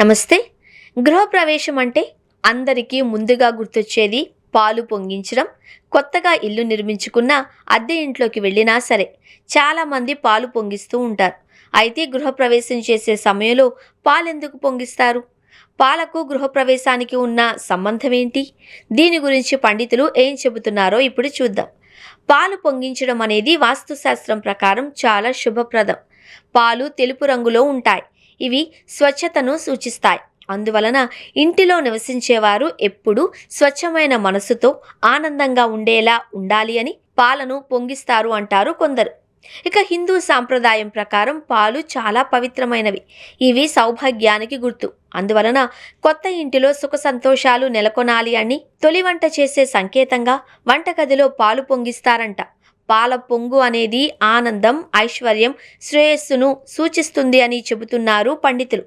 నమస్తే. గృహప్రవేశం అంటే అందరికీ ముందుగా గుర్తొచ్చేది పాలు పొంగించడం. కొత్తగా ఇల్లు నిర్మించుకున్న, అద్దె ఇంట్లోకి వెళ్ళినా సరే చాలామంది పాలు పొంగిస్తూ ఉంటారు. అయితే గృహప్రవేశం చేసే సమయంలో పాలెందుకు పొంగిస్తారు? పాలకు గృహప్రవేశానికి ఉన్న సంబంధం ఏంటి? దీని గురించి పండితులు ఏం చెబుతున్నారో ఇప్పుడు చూద్దాం. పాలు పొంగించడం అనేది వాస్తుశాస్త్రం ప్రకారం చాలా శుభప్రదం. పాలు తెలుపు రంగులో ఉంటాయి. ఇవి స్వచ్ఛతను సూచిస్తాయి. అందువలన ఇంటిలో నివసించేవారు ఎప్పుడూ స్వచ్ఛమైన మనసుతో ఆనందంగా ఉండేలా ఉండాలి అని పాలను పొంగిస్తారు అంటారు కొందరు. ఇక హిందూ సాంప్రదాయం ప్రకారం పాలు చాలా పవిత్రమైనవి. ఇవి సౌభాగ్యానికి గుర్తు. అందువలన కొత్త ఇంటిలో సుఖ సంతోషాలు నెలకొనాలి అని తొలి వంట చేసే సంకేతంగా వంటగదిలో పాలు పొంగిస్తారంట. పాల పొంగు అనేది ఆనందం, ఐశ్వర్యం, శ్రేయస్సును సూచిస్తుంది అని చెబుతున్నారు పండితులు.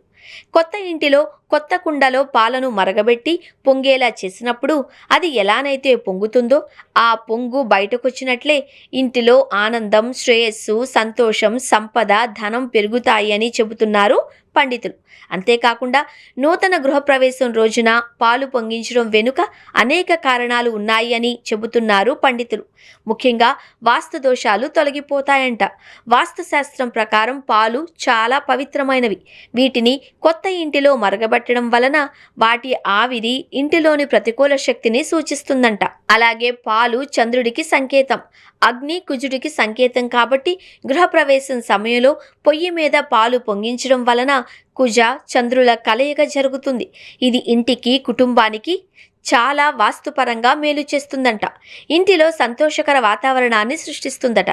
కొత్త ఇంటిలో కొత్త కుండలో పాలను మరగబెట్టి పొంగేలా చేసినప్పుడు అది ఎలానైతే పొంగుతుందో ఆ పొంగు బయటకొచ్చినట్లే ఇంటిలో ఆనందం, శ్రేయస్సు, సంతోషం, సంపద, ధనం పెరుగుతాయి అని చెబుతున్నారు పండితులు. అంతేకాకుండా నూతన గృహప్రవేశం రోజున పాలు పొంగించడం వెనుక అనేక కారణాలు ఉన్నాయి అని చెబుతున్నారు పండితులు. ముఖ్యంగా వాస్తు దోషాలు తొలగిపోతాయంట. వాస్తుశాస్త్రం ప్రకారం పాలు చాలా పవిత్రమైనవి. వీటిని కొత్త ఇంటిలో మరగబెట్టడం వలన వాటి ఆవిరి ఇంటిలోని ప్రతికూల శక్తిని సూచిస్తుందంట. అలాగే పాలు చంద్రుడికి సంకేతం, అగ్ని కుజుడికి సంకేతం కాబట్టి గృహప్రవేశం సమయంలో పొయ్యి మీద పాలు పొంగించడం వలన కుజ చంద్రుల కలయిక జరుగుతుంది. ఇది ఇంటికి, కుటుంబానికి చాలా వాస్తుపరంగా మేలు చేస్తుందంట. ఇంటిలో సంతోషకర వాతావరణాన్ని సృష్టిస్తుందట.